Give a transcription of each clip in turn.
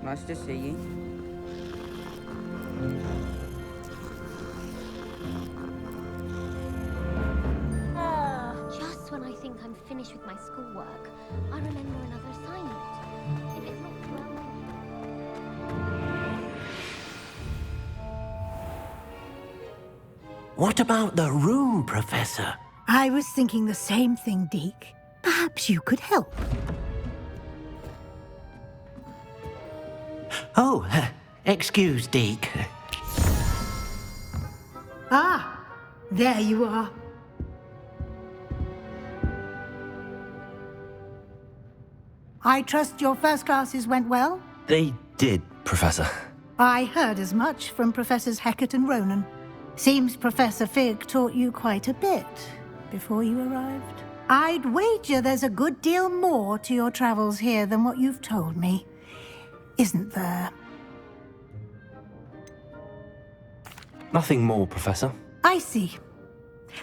Nice to see you. Just when I think I'm finished with my schoolwork, I remember another assignment. If it's not 12... What about the room, Professor? I was thinking the same thing, Deke. Perhaps you could help. Oh, excuse, Deke. Ah, there you are. I trust your first classes went well? They did, Professor. I heard as much from Professors Hecat and Ronan. Seems Professor Fig taught you quite a bit before you arrived. I'd wager there's a good deal more to your travels here than what you've told me. Isn't there? Nothing more, Professor. I see.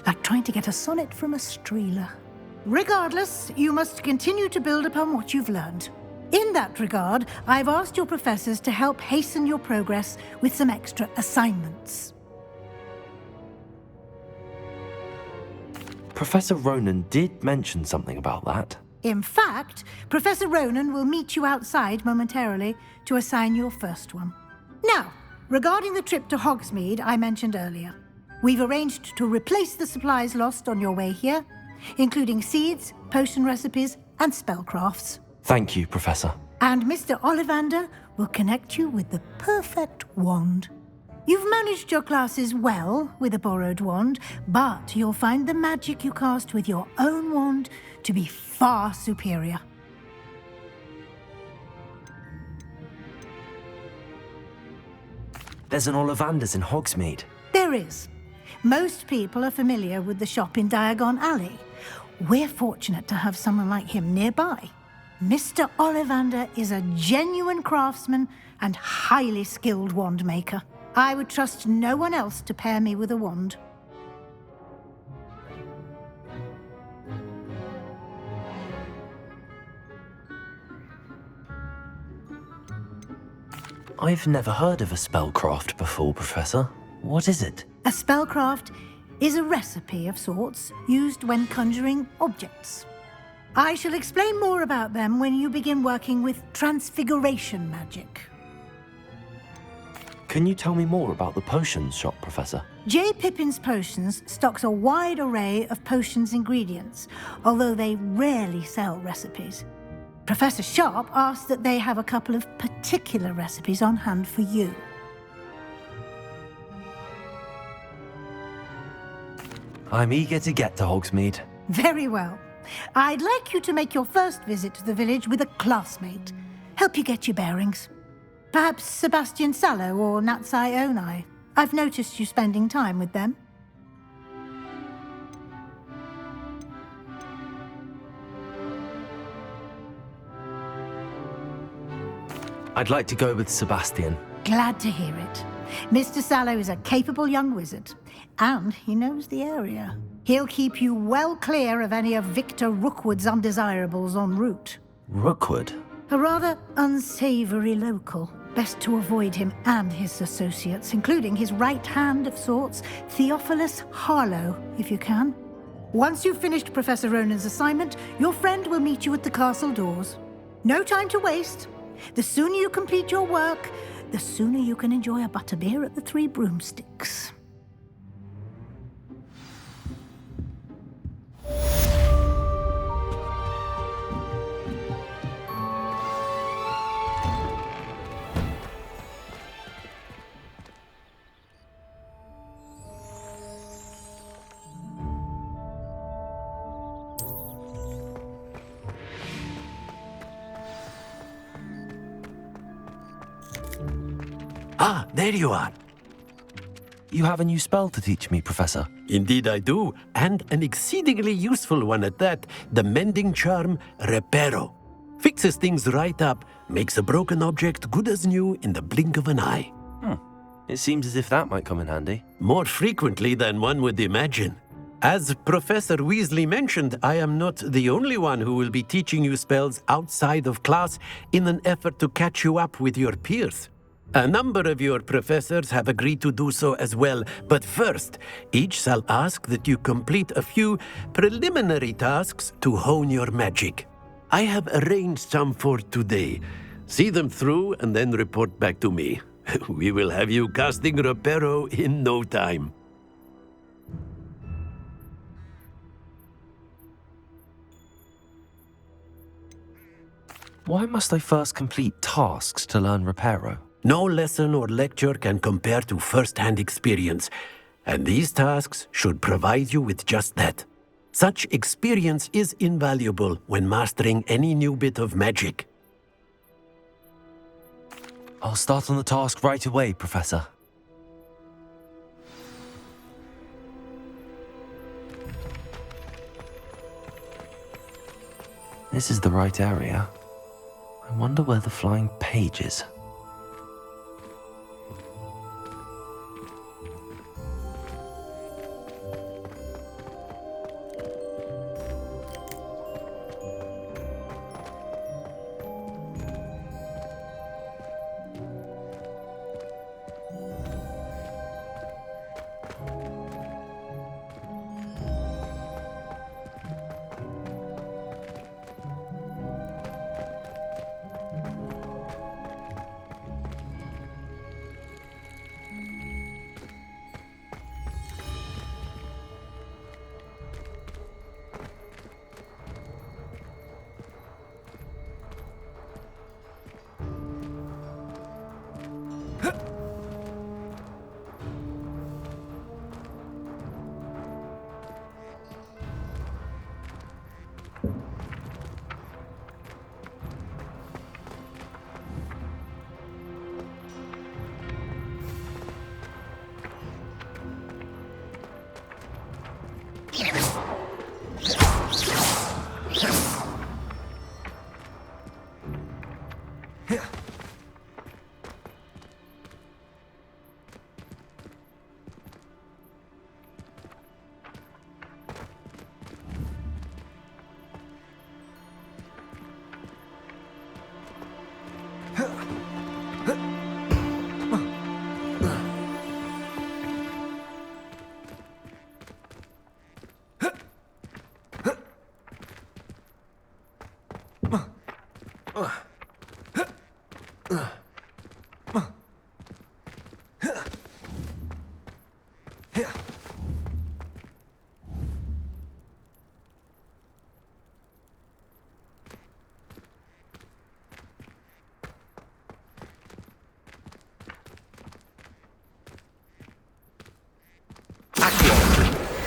Like trying to get a sonnet from a streeler. Regardless, you must continue to build upon what you've learned. In that regard, I've asked your professors to help hasten your progress with some extra assignments. Professor Ronan did mention something about that. In fact, Professor Ronan will meet you outside momentarily to assign your first one. Now, regarding the trip to Hogsmeade I mentioned earlier, we've arranged to replace the supplies lost on your way here, including seeds, potion recipes, and spellcrafts. Thank you, Professor. And Mr. Ollivander will connect you with the perfect wand. You've managed your classes well with a borrowed wand, but you'll find the magic you cast with your own wand to be far superior. There's an Ollivander's in Hogsmeade. There is. Most people are familiar with the shop in Diagon Alley. We're fortunate to have someone like him nearby. Mr. Ollivander is a genuine craftsman and highly skilled wand maker. I would trust no one else to pair me with a wand. I've never heard of a spellcraft before, Professor. What is it? A spellcraft is a recipe of sorts used when conjuring objects. I shall explain more about them when you begin working with transfiguration magic. Can you tell me more about the potions shop, Professor? J. Pippin's Potions stocks a wide array of potions ingredients, although they rarely sell recipes. Professor Sharp asked that they have a couple of particular recipes on hand for you. I'm eager to get to Hogsmeade. Very well. I'd like you to make your first visit to the village with a classmate. Help you get your bearings. Perhaps Sebastian Sallow or Natsai Onai. I've noticed you spending time with them. I'd like to go with Sebastian. Glad to hear it. Mr. Sallow is a capable young wizard, and he knows the area. He'll keep you well clear of any of Victor Rookwood's undesirables en route. Rookwood? A rather unsavory local. Best to avoid him and his associates, including his right hand of sorts, Theophilus Harlow, if you can. Once you've finished Professor Ronan's assignment, your friend will meet you at the castle doors. No time to waste. The sooner you complete your work, the sooner you can enjoy a butterbeer at the Three Broomsticks. Ah, there you are. You have a new spell to teach me, Professor. Indeed I do, and an exceedingly useful one at that, the mending charm Reparo. Fixes things right up, makes a broken object good as new in the blink of an eye. It seems as if that might come in handy. More frequently than one would imagine. As Professor Weasley mentioned, I am not the only one who will be teaching you spells outside of class in an effort to catch you up with your peers. A number of your professors have agreed to do so as well, but first, each shall ask that you complete a few preliminary tasks to hone your magic. I have arranged some for today. See them through and then report back to me. We will have you casting Reparo in no time. Why must I first complete tasks to learn Reparo? No lesson or lecture can compare to first-hand experience, and these tasks should provide you with just that. Such experience is invaluable when mastering any new bit of magic. I'll start on the task right away, Professor. This is the right area. I wonder where the flying page is.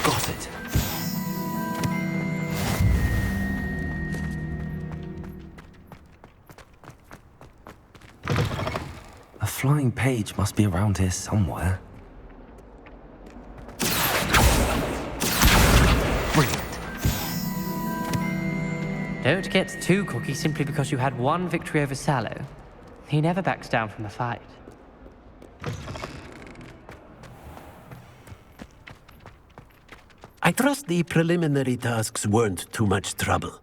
Got it. A flying page must be around here somewhere. Brilliant. Don't get too cocky simply because you had one victory over Sallow. He never backs down from a fight. I trust the preliminary tasks weren't too much trouble.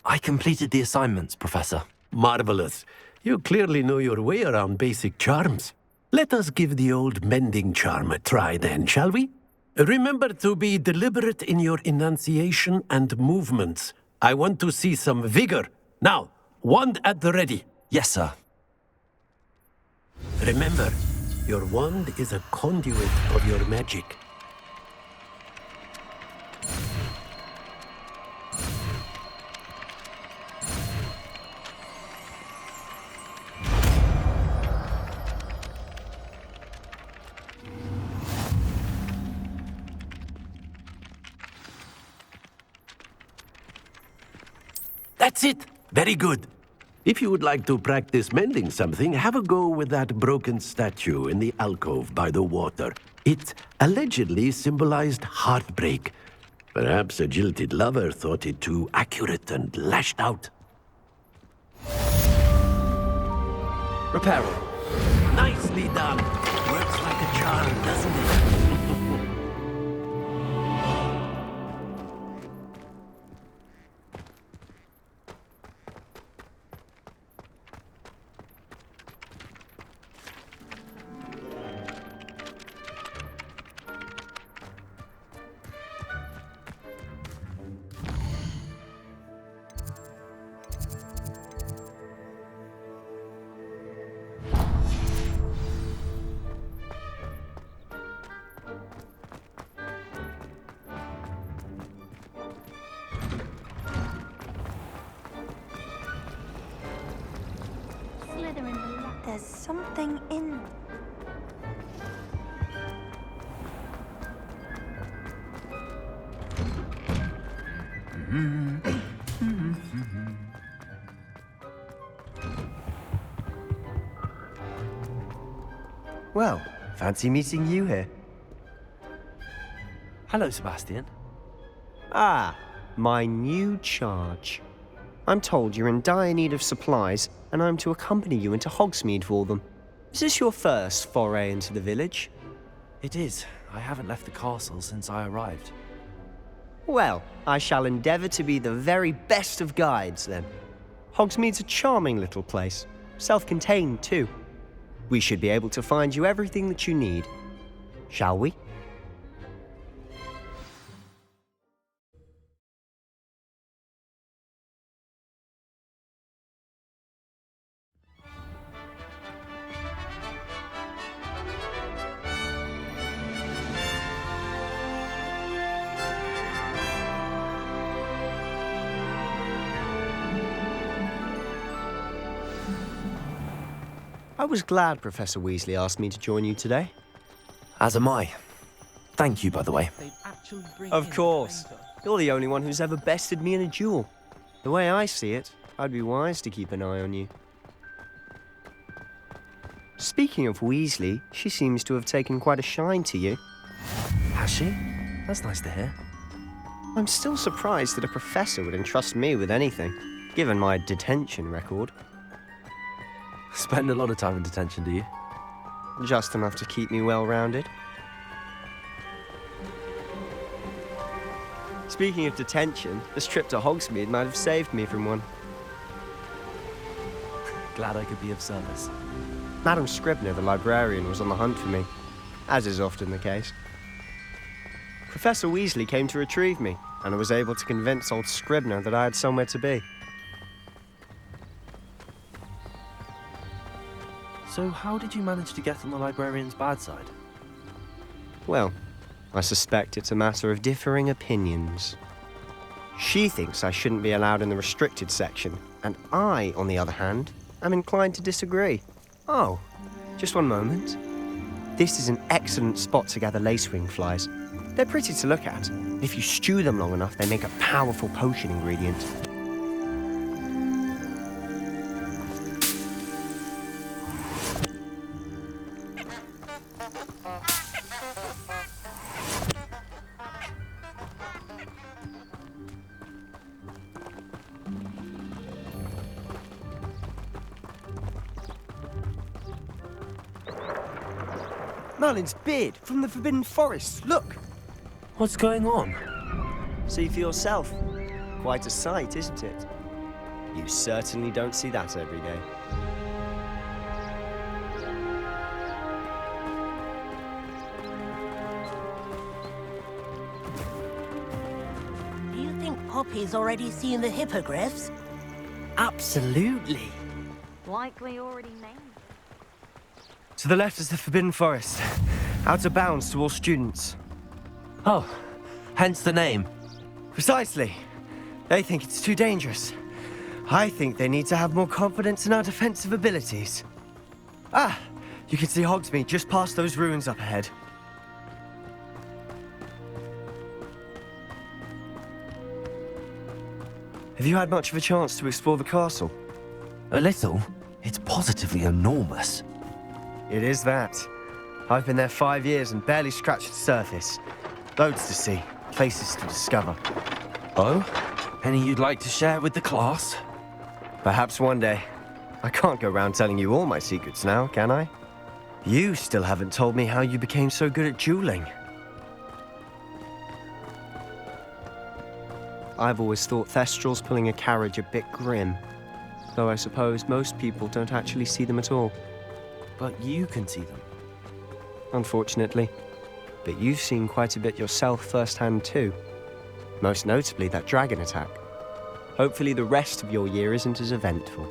I completed the assignments, Professor. Marvelous. You clearly know your way around basic charms. Let us give the old mending charm a try then, shall we? Remember to be deliberate in your enunciation and movements. I want to see some vigor. Now, wand at the ready. Yes, sir. Remember, your wand is a conduit of your magic. That's it! Very good. If you would like to practice mending something, have a go with that broken statue in the alcove by the water. It allegedly symbolized heartbreak. Perhaps a jilted lover thought it too accurate and lashed out. Reparo. Nicely done. Works like a charm, doesn't it? There's something in... Well, fancy meeting you here. Hello, Sebastian. Ah, my new charge. I'm told you're in dire need of supplies, and I'm to accompany you into Hogsmeade for them. Is this your first foray into the village? It is. I haven't left the castle since I arrived. Well, I shall endeavour to be the very best of guides, then. Hogsmeade's a charming little place, self-contained too. We should be able to find you everything that you need. Shall we? I was glad Professor Weasley asked me to join you today. As am I. Thank you, by the way. Of course. You're the only one who's ever bested me in a duel. The way I see it, I'd be wise to keep an eye on you. Speaking of Weasley, she seems to have taken quite a shine to you. Has she? That's nice to hear. I'm still surprised that a professor would entrust me with anything, given my detention record. Spend a lot of time in detention, do you? Just enough to keep me well-rounded. Speaking of detention, this trip to Hogsmeade might have saved me from one. Glad I could be of service. Madam Scribner, the librarian, was on the hunt for me, as is often the case. Professor Weasley came to retrieve me, and I was able to convince old Scribner that I had somewhere to be. So how did you manage to get on the librarian's bad side? Well, I suspect it's a matter of differing opinions. She thinks I shouldn't be allowed in the restricted section, and I, on the other hand, am inclined to disagree. Oh, just one moment. This is an excellent spot to gather lacewing flies. They're pretty to look at. If you stew them long enough, they make a powerful potion ingredient. Merlin's beard from the Forbidden Forest. Look! What's going on? See for yourself. Quite a sight, isn't it? You certainly don't see that every day. Do you think Poppy's already seen the hippogriffs? Absolutely. Likely already named. To the left is the Forbidden Forest. Out of bounds to all students. Oh, hence the name. Precisely. They think it's too dangerous. I think they need to have more confidence in our defensive abilities. Ah, you can see Hogsmeade just past those ruins up ahead. Have you had much of a chance to explore the castle? A little. It's positively enormous. It is that. I've been there 5 years and barely scratched the surface. Loads to see, places to discover. Oh? Any you'd like to share with the class? Perhaps one day. I can't go around telling you all my secrets now, can I? You still haven't told me how you became so good at dueling. I've always thought Thestrals pulling a carriage a bit grim, though I suppose most people don't actually see them at all. But you can see them. Unfortunately. But you've seen quite a bit yourself firsthand too. Most notably that dragon attack. Hopefully the rest of your year isn't as eventful.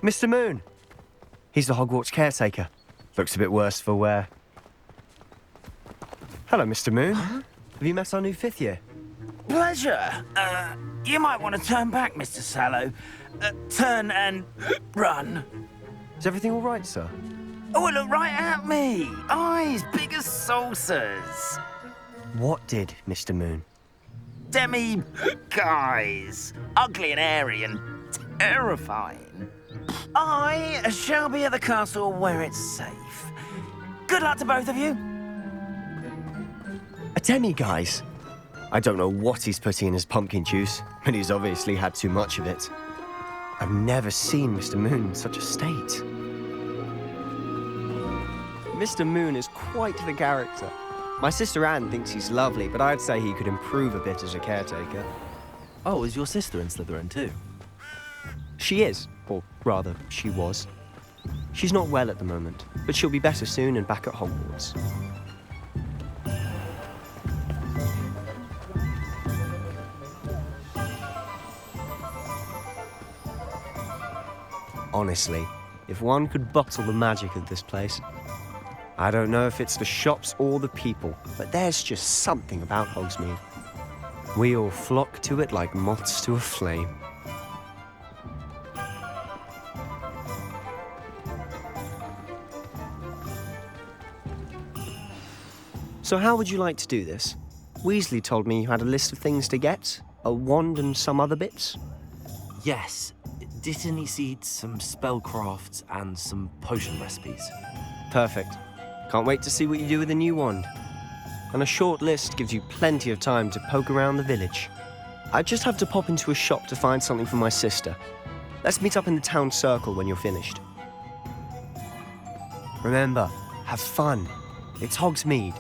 Mr. Moon! He's the Hogwarts caretaker. Looks a bit worse for wear. Hello, Mr. Moon. Huh? Have you met our new 5th year? Pleasure. You might want to turn back, Mr. Sallow. Turn and run. Is everything all right, sir? Oh, look right at me. Eyes big as saucers. What did, Mr. Moon? Demi guys. Ugly and airy and terrifying. I shall be at the castle where it's safe. Good luck to both of you. A demi-guise? I don't know what he's putting in his pumpkin juice, but he's obviously had too much of it. I've never seen Mr. Moon in such a state. Mr. Moon is quite the character. My sister Anne thinks he's lovely, but I'd say he could improve a bit as a caretaker. Oh, is your sister in Slytherin too? She is, or rather, she was. She's not well at the moment, but she'll be better soon and back at Hogwarts. Honestly, if one could bottle the magic of this place. I don't know if it's the shops or the people, but there's just something about Hogsmeade. We all flock to it like moths to a flame. So how would you like to do this? Weasley told me you had a list of things to get, a wand and some other bits. Yes. Didn't he seed some spellcrafts and some potion recipes? Perfect. Can't wait to see what you do with the new wand. And a short list gives you plenty of time to poke around the village. I just have to pop into a shop to find something for my sister. Let's meet up in the town circle when you're finished. Remember, have fun. It's Hogsmeade.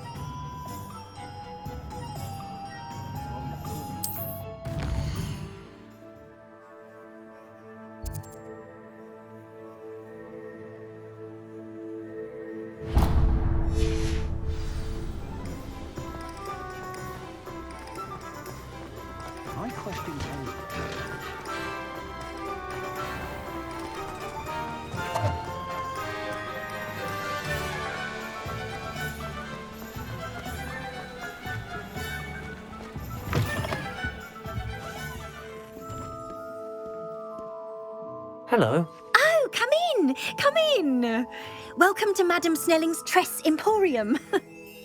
Hello. Oh, come in! Come in! Welcome to Madame Snelling's Tress Emporium.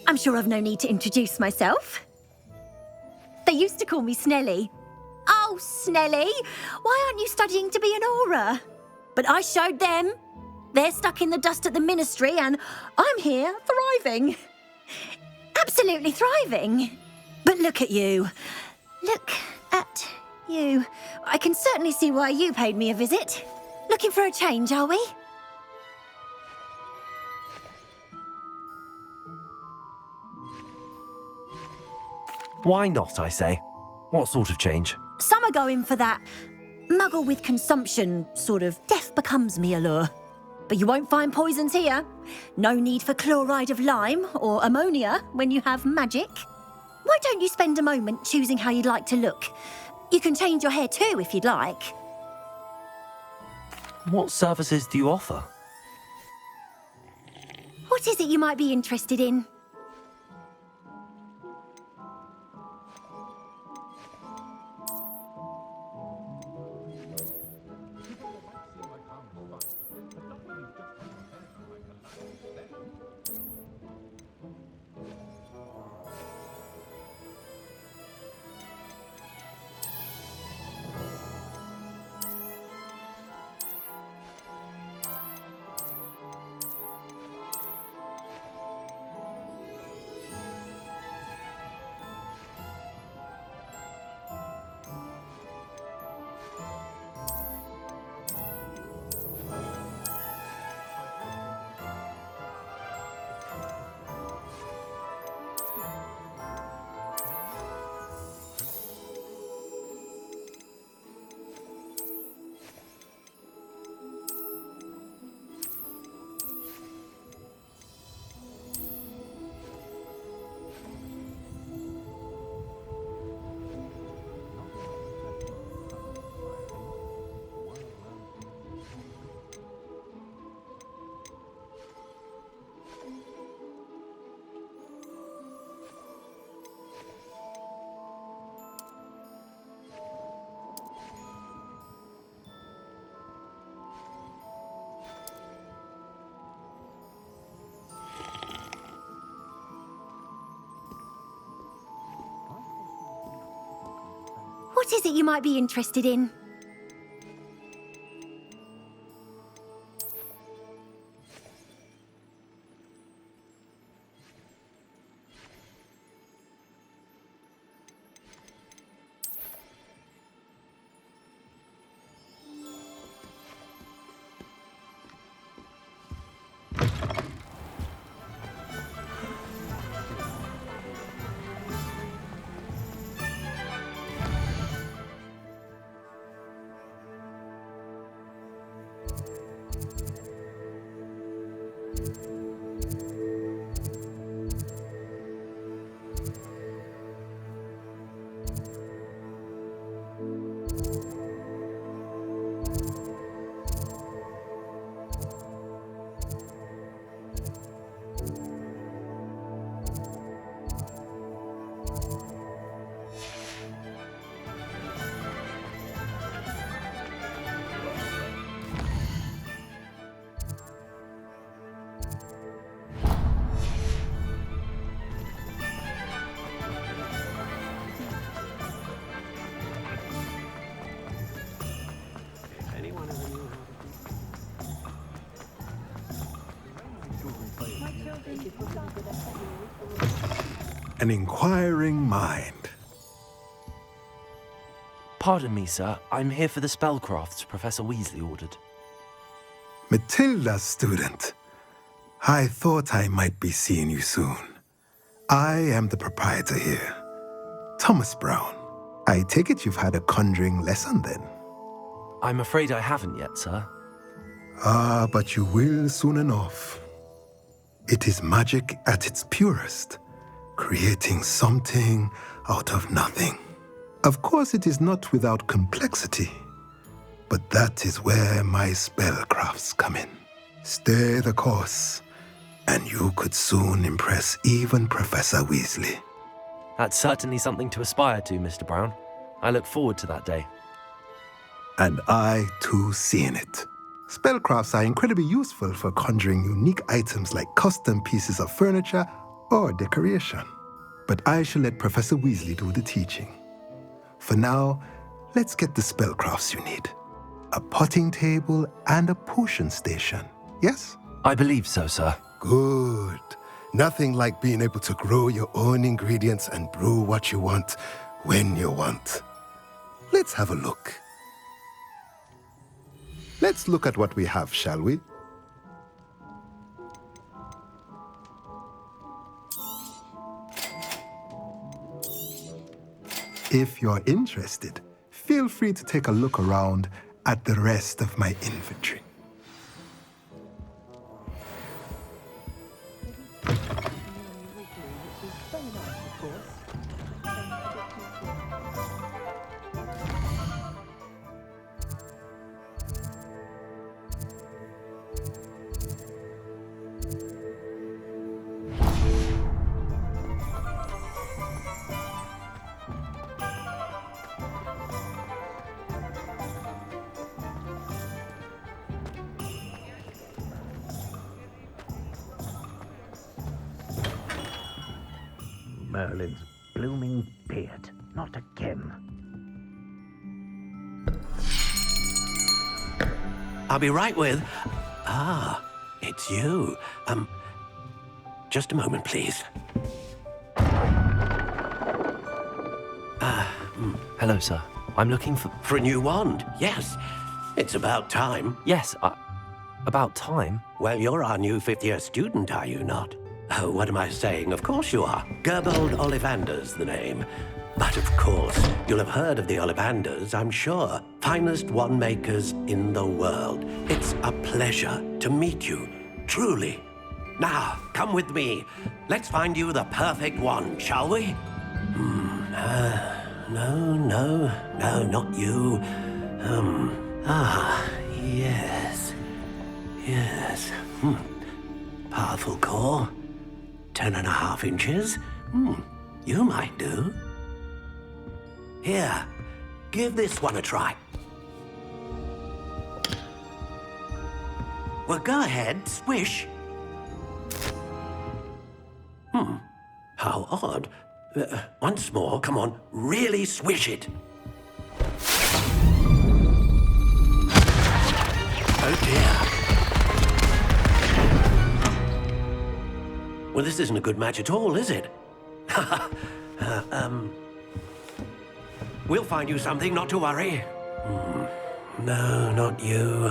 I'm sure I've no need to introduce myself. They used to call me Snelly. Oh, Snelly, why aren't you studying to be an aura? But I showed them. They're stuck in the dust at the ministry and I'm here thriving. Absolutely thriving. But look at you. Look at you. I can certainly see why you paid me a visit. Looking for a change, are we? Why not, I say? What sort of change? Some are going for that muggle with consumption, sort of death becomes me allure. But you won't find poisons here. No need for chloride of lime or ammonia when you have magic. Why don't you spend a moment choosing how you'd like to look? You can change your hair too if you'd like. What services do you offer? What is it you might be interested in? What is it you might be interested in? An inquiring mind. Pardon me, sir. I'm here for the spellcrafts Professor Weasley ordered. Matilda's student. I thought I might be seeing you soon. I am the proprietor here, Thomas Brown. I take it you've had a conjuring lesson then? I'm afraid I haven't yet, sir. Ah, but you will soon enough. It is magic at its purest, creating something out of nothing. Of course, it is not without complexity, but that is where my spellcrafts come in. Stay the course, and you could soon impress even Professor Weasley. That's certainly something to aspire to, Mr. Brown. I look forward to that day. And I, too, seeing it. Spellcrafts are incredibly useful for conjuring unique items like custom pieces of furniture or decoration. But I shall let Professor Weasley do the teaching. For now, let's get the spellcrafts you need. A potting table and a potion station, yes? I believe so, sir. Good. Nothing like being able to grow your own ingredients and brew what you want when you want. Let's have a look. Let's look at what we have, shall we? If you're interested, feel free to take a look around at the rest of my inventory. Merlin's blooming beard. Not again. I'll be right with... Ah, it's you. Just a moment, please. Hello, sir. I'm looking for... For a new wand, yes. It's about time. Yes, about time. Well, you're our new fifth-year student, are you not? Oh, what am I saying? Of course you are. Gerbold Ollivander's the name. But of course, you'll have heard of the Ollivanders, I'm sure. Finest wand makers in the world. It's a pleasure to meet you, truly. Now, come with me. Let's find you the perfect wand, shall we? No, not you. Yes. Powerful core. 10.5 inches. You might do. Here, give this one a try. Well, go ahead, swish. How odd. Once more, come on, really swish it. Oh dear. Well, this isn't a good match at all, is it? We'll find you something, not to worry. No, not you.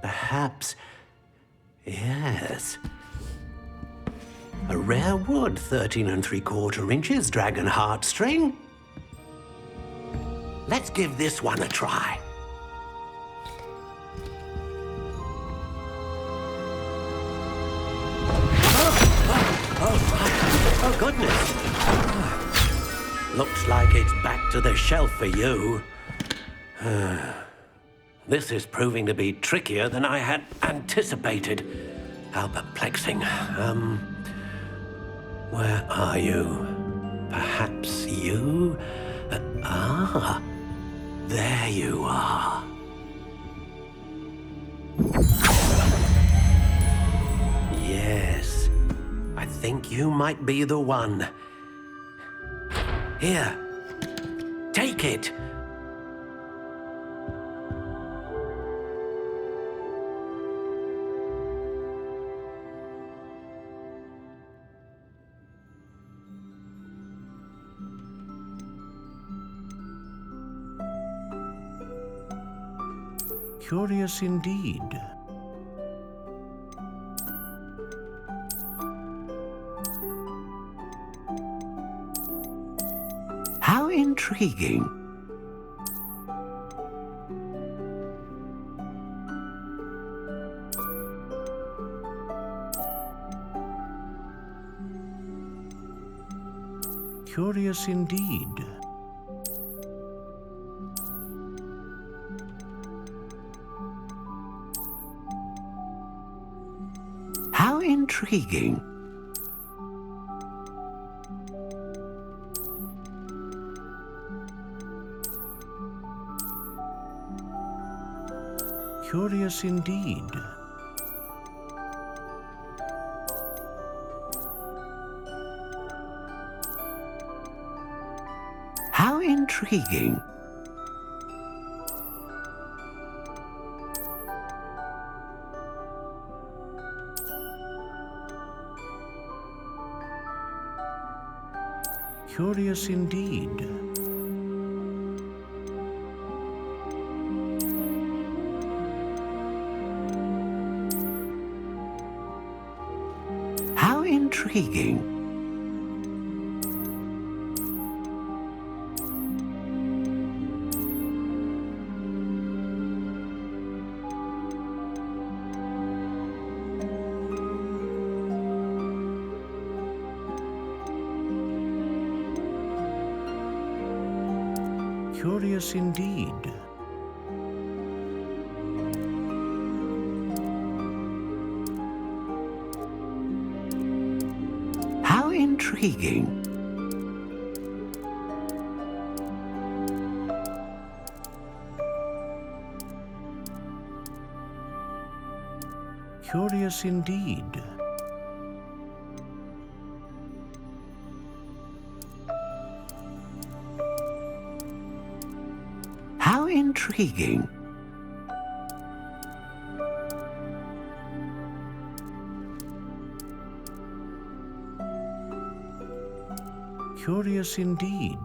Perhaps. Yes. A rare wood, 13 3/4 inches, dragon heartstring. Let's give this one a try. Oh, goodness. Looks like it's back to the shelf for you. This is proving to be trickier than I had anticipated. How perplexing. Where are you? Perhaps you? There you are. Yes, I think you might be the one. Here, take it. Curious indeed. How intriguing. Curious indeed. How intriguing. Curious indeed. How intriguing. Curious indeed. How intriguing. Curious indeed. How intriguing. Curious indeed. How intriguing. Curious indeed.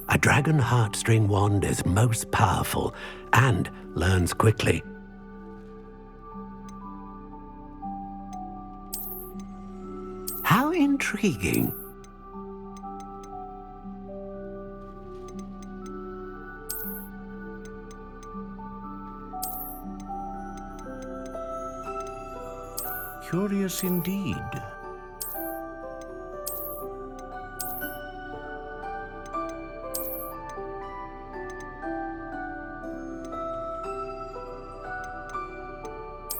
A dragon heartstring wand is most powerful and learns quickly. How intriguing. Curious indeed.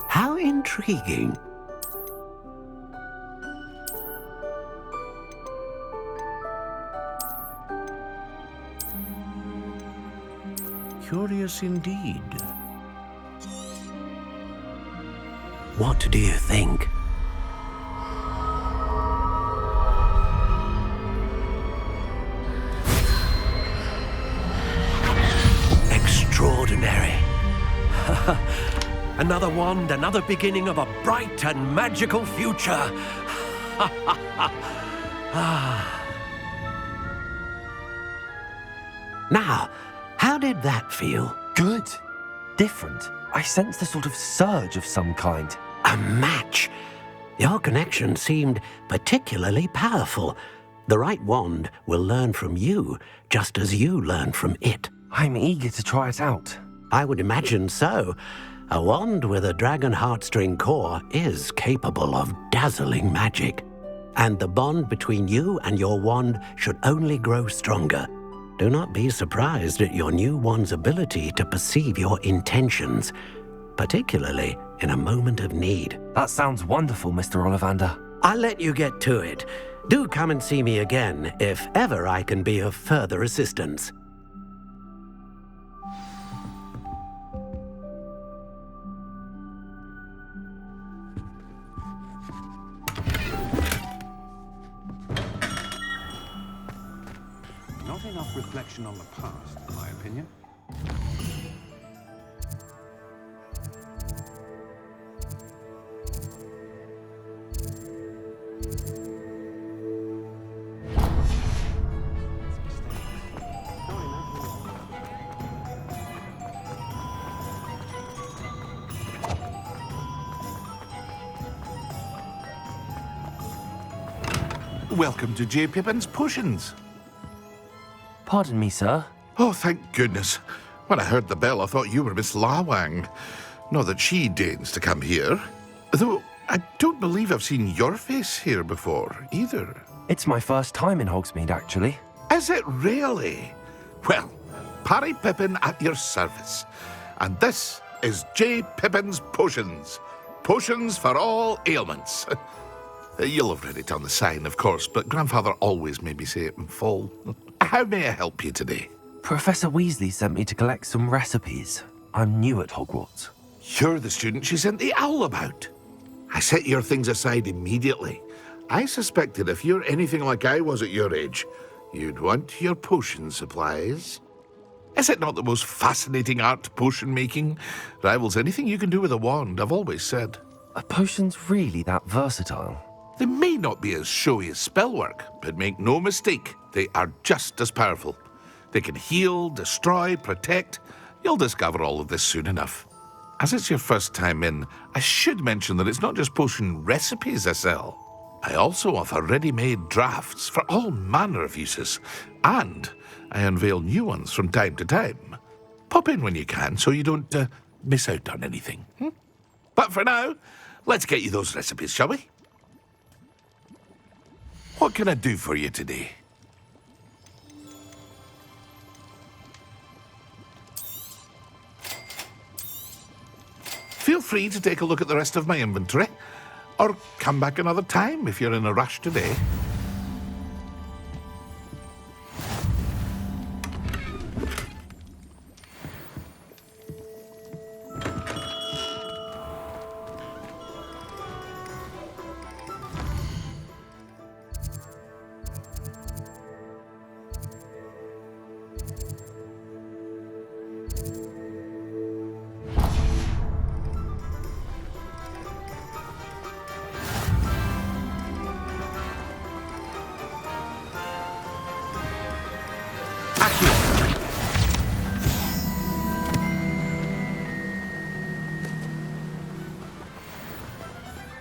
How intriguing. Curious indeed. What do you think? Extraordinary. Another wand, another beginning of a bright and magical future. Now, how did that feel? Good. Different. I sensed a sort of surge of some kind. A match. Your connection seemed particularly powerful. The right wand will learn from you, just as you learn from it. I'm eager to try it out. I would imagine so. A wand with a dragon heartstring core is capable of dazzling magic. And the bond between you and your wand should only grow stronger. Do not be surprised at your new wand's ability to perceive your intentions, particularly in a moment of need. That sounds wonderful, Mr. Ollivander. I'll let you get to it. Do come and see me again if ever I can be of further assistance. Not enough reflection on the past, in my opinion. Welcome to J. Pippin's Potions. Pardon me, sir. Oh, thank goodness. When I heard the bell, I thought you were Miss Lawang. Not that she deigns to come here. Though, I don't believe I've seen your face here before, either. It's my first time in Hogsmeade, actually. Is it really? Well, Parry Pippin at your service. And this is J. Pippin's Potions. Potions for all ailments. You'll have read it on the sign, of course, but Grandfather always made me say it in full. How may I help you today? Professor Weasley sent me to collect some recipes. I'm new at Hogwarts. You're the student she sent the owl about. I set your things aside immediately. I suspected if you're anything like I was at your age, you'd want your potion supplies. Is it not the most fascinating art, potion making? Rivals anything you can do with a wand, I've always said. Are potions really that versatile? They may not be as showy as spellwork, but make no mistake, they are just as powerful. They can heal, destroy, protect. You'll discover all of this soon enough. As it's your first time in, I should mention that it's not just potion recipes I sell. I also offer ready-made drafts for all manner of uses, and I unveil new ones from time to time. Pop in when you can so you don't miss out on anything. But for now, let's get you those recipes, shall we? What can I do for you today? Feel free to take a look at the rest of my inventory, or come back another time if you're in a rush today.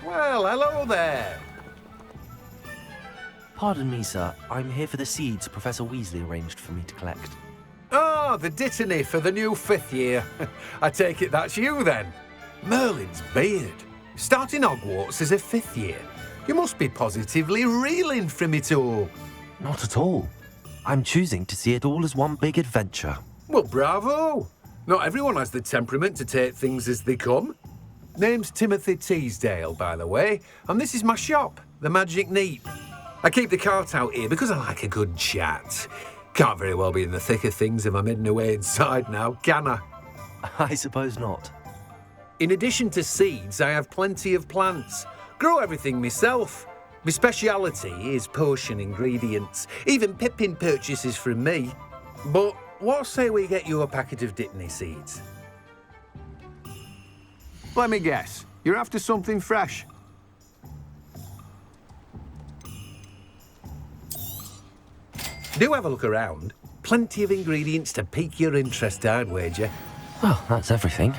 Well, hello there. Pardon me, sir. I'm here for the seeds Professor Weasley arranged for me to collect. Ah, the dittany for the new 5th year. I take it that's you, then. Merlin's beard. Starting Hogwarts as a 5th year. You must be positively reeling from it all. Not at all. I'm choosing to see it all as one big adventure. Well, bravo. Not everyone has the temperament to take things as they come. Name's Timothy Teasdale, by the way, and this is my shop, the Magic Neep. I keep the cart out here because I like a good chat. Can't very well be in the thick of things if I'm hidden away inside now, can I? I suppose not. In addition to seeds, I have plenty of plants. Grow everything myself. My speciality is potion ingredients. Even Pippin purchases from me. But what say we get you a packet of Dittany seeds? Let me guess. You're after something fresh. Do have a look around. Plenty of ingredients to pique your interest, I'd wager. Well, that's everything.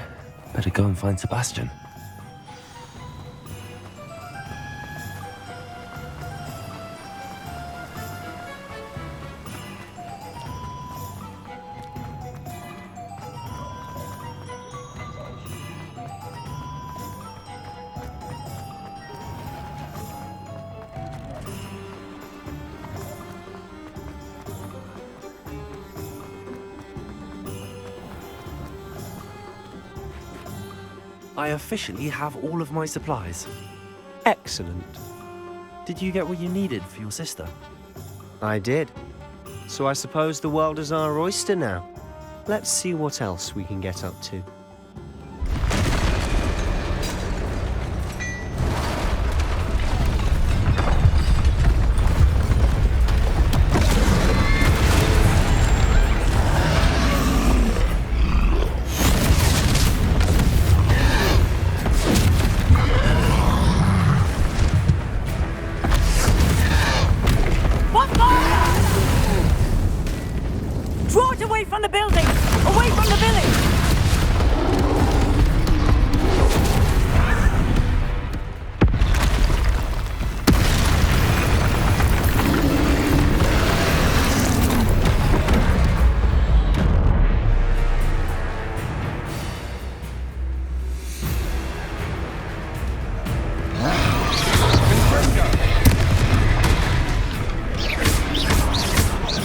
Better go and find Sebastian. I officially have all of my supplies. Excellent. Did you get what you needed for your sister? I did. So I suppose the world is our oyster now. Let's see what else we can get up to.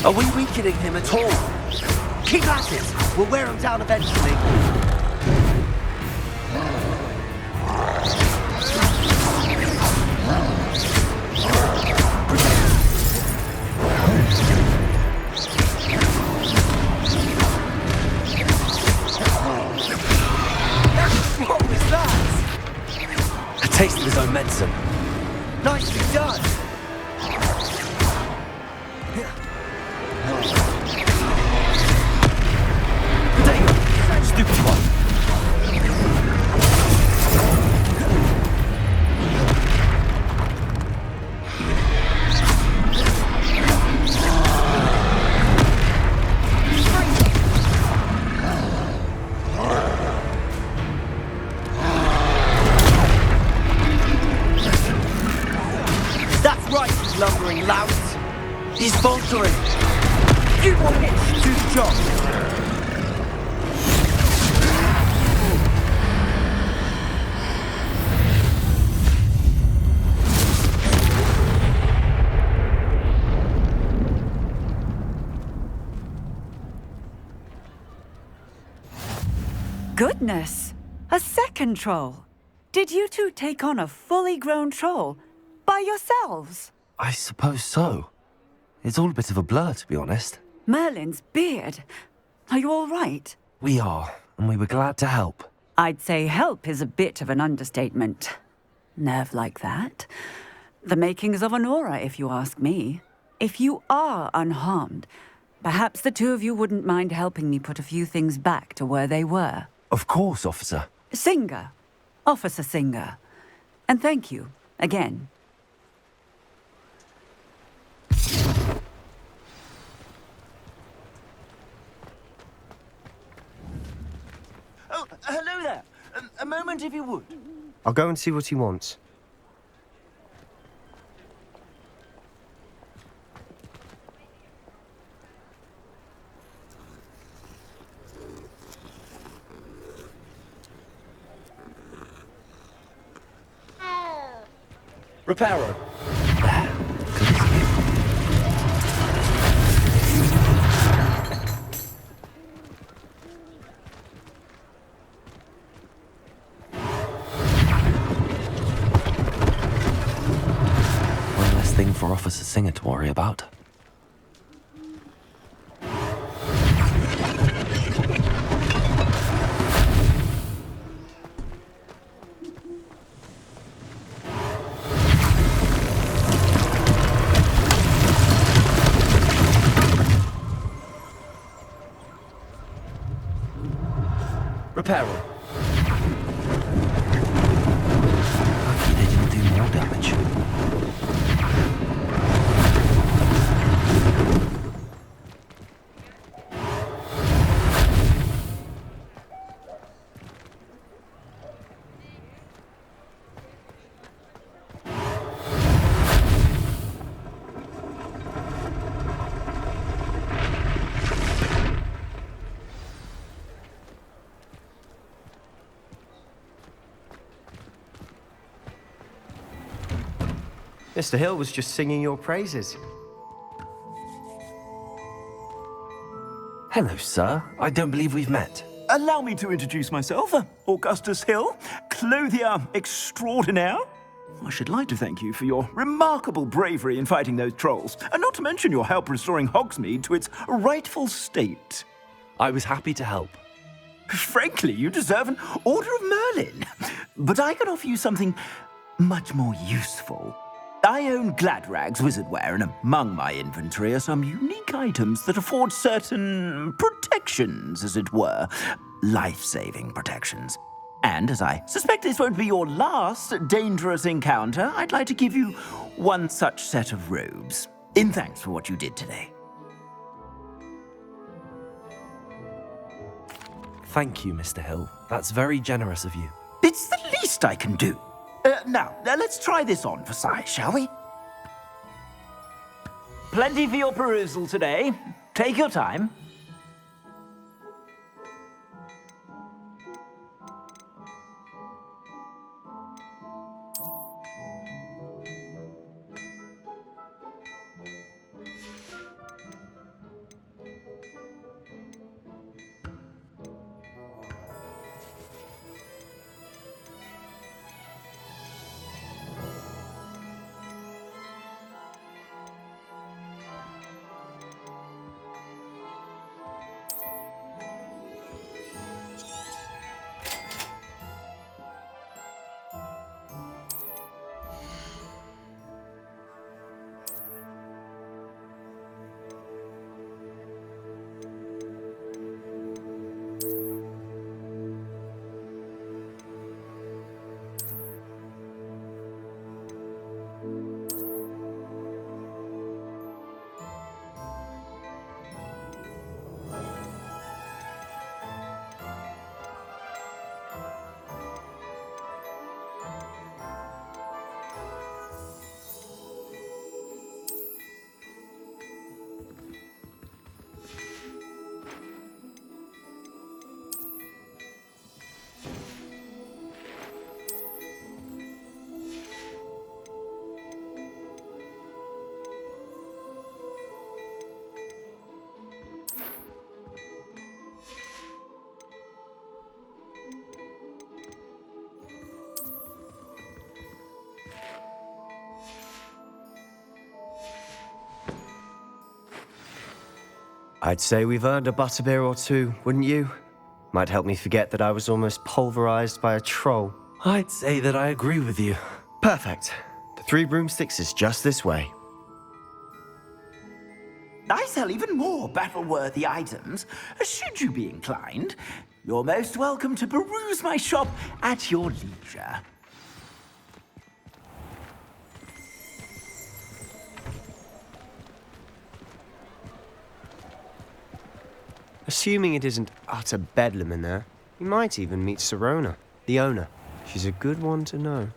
Are we weakening him at all? Keep at it! We'll wear him down eventually. What was that? A taste of his own medicine. Nicely done! Stupid one. That's right, you lumbering louts. He's faltering. You want it to the job. Goodness! A second troll! Did you two take on a fully grown troll? By yourselves? I suppose so. It's all a bit of a blur, to be honest. Merlin's beard. Are you all right? We are, and we were glad to help. I'd say help is a bit of an understatement. Nerve like that. The makings of an aura, if you ask me. If you are unharmed, perhaps the two of you wouldn't mind helping me put a few things back to where they were. Of course, officer. Singer. Officer Singer. And thank you, again. Oh, hello there. A moment, if you would. I'll go and see what he wants. Reparo. singer to worry about. Reparo. Lucky they didn't do more damage. Mr. Hill was just singing your praises. Hello, sir. I don't believe we've met. Allow me to introduce myself, Augustus Hill, clothier extraordinaire. I should like to thank you for your remarkable bravery in fighting those trolls, and not to mention your help restoring Hogsmeade to its rightful state. I was happy to help. Frankly, you deserve an Order of Merlin. But I can offer you something much more useful. I own Gladrag's wizardware, and among my inventory are some unique items that afford certain protections, as it were. Life-saving protections. And as I suspect this won't be your last dangerous encounter, I'd like to give you one such set of robes, in thanks for what you did today. Thank you, Mr. Hill. That's very generous of you. It's the least I can do. Now, let's try this on for size, shall we? Plenty for your perusal today. Take your time. I'd say we've earned a butterbeer or two, wouldn't you? Might help me forget that I was almost pulverized by a troll. I'd say that I agree with you. Perfect. The 3 broomsticks is just this way. I sell even more battle-worthy items. Should you be inclined, you're most welcome to peruse my shop at your leisure. Assuming it isn't utter bedlam in there, you might even meet Serona, the owner. She's a good one to know.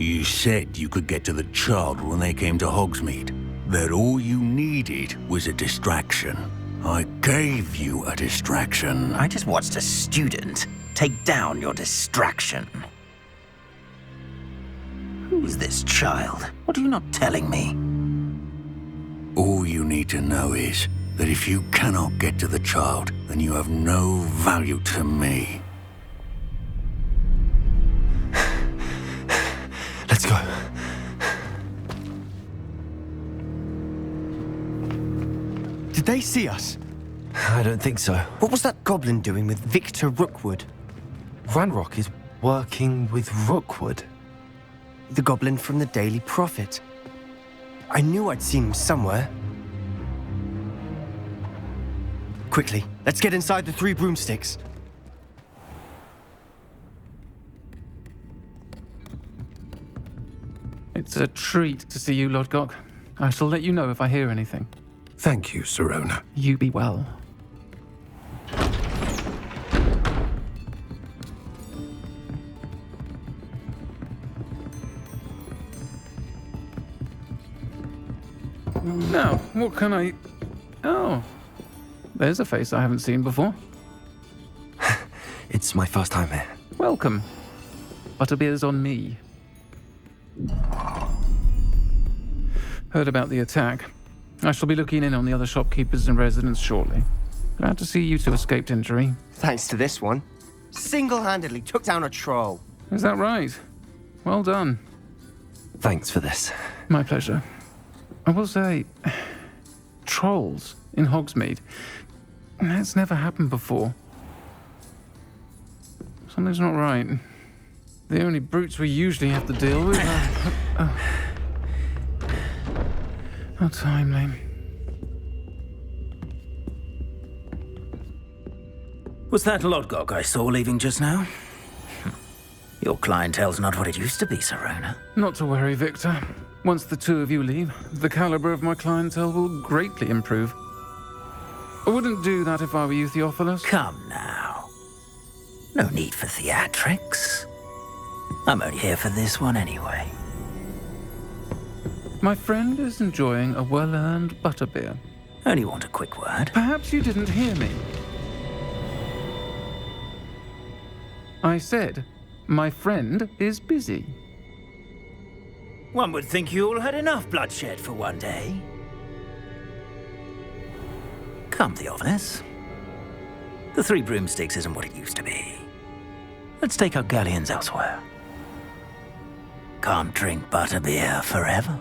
You said you could get to the child when they came to Hogsmeade. That all you needed was a distraction. I gave you a distraction. I just watched a student take down your distraction. Who's this child? What are you not telling me? All you need to know is that if you cannot get to the child, then you have no value to me. Let's go. Did they see us? I don't think so. What was that goblin doing with Victor Rookwood? Ranrock is working with Rookwood. The goblin from the Daily Prophet. I knew I'd seen him somewhere. Quickly, let's get inside the 3 broomsticks. It's a treat to see you, Lodgok. I shall let you know if I hear anything. Thank you, Sirona. You be well. Now, what can I... Oh, there's a face I haven't seen before. It's my first time here. Welcome. Butterbeer's on me. Heard about the attack. I shall be looking in on the other shopkeepers and residents shortly. Glad to see you two escaped injury. Thanks to this one. Single-handedly took down a troll. Is that right? Well done. Thanks for this. My pleasure. I will say, trolls in Hogsmeade. That's never happened before. Something's not right. The only brutes we usually have to deal with are... How timely. Was that Lodgok I saw leaving just now? Your clientele's not what it used to be, Sirona. Not to worry, Victor. Once the 2 of you leave, the caliber of my clientele will greatly improve. I wouldn't do that if I were you, Theophilus. Come now. No need for theatrics. I'm only here for this one anyway. My friend is enjoying a well-earned butterbeer. Only want a quick word. Perhaps you didn't hear me. I said, my friend is busy. One would think you all had enough bloodshed for one day. Come, Theophilus. The 3 broomsticks isn't what it used to be. Let's take our galleons elsewhere. Can't drink butterbeer forever.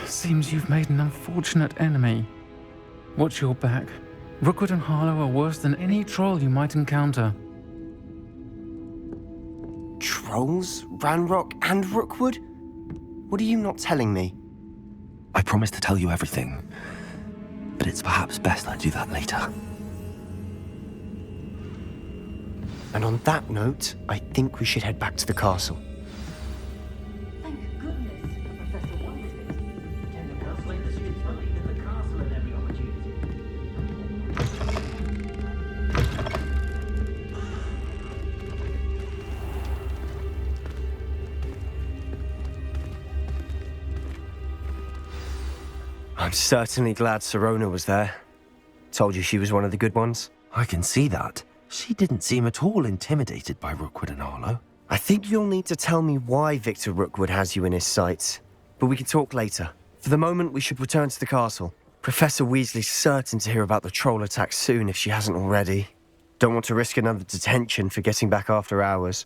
Seems you've made an unfortunate enemy. Watch your back. Rookwood and Harlow are worse than any troll you might encounter. Trolls? Ranrock and Rookwood? What are you not telling me? I promise to tell you everything, but it's perhaps best I do that later. And on that note, I think we should head back to the castle. I'm certainly glad Sirona was there. Told you she was one of the good ones. I can see that. She didn't seem at all intimidated by Rookwood and Harlow. I think you'll need to tell me why Victor Rookwood has you in his sights. But we can talk later. For the moment, we should return to the castle. Professor Weasley's certain to hear about the troll attack soon if she hasn't already. Don't want to risk another detention for getting back after hours.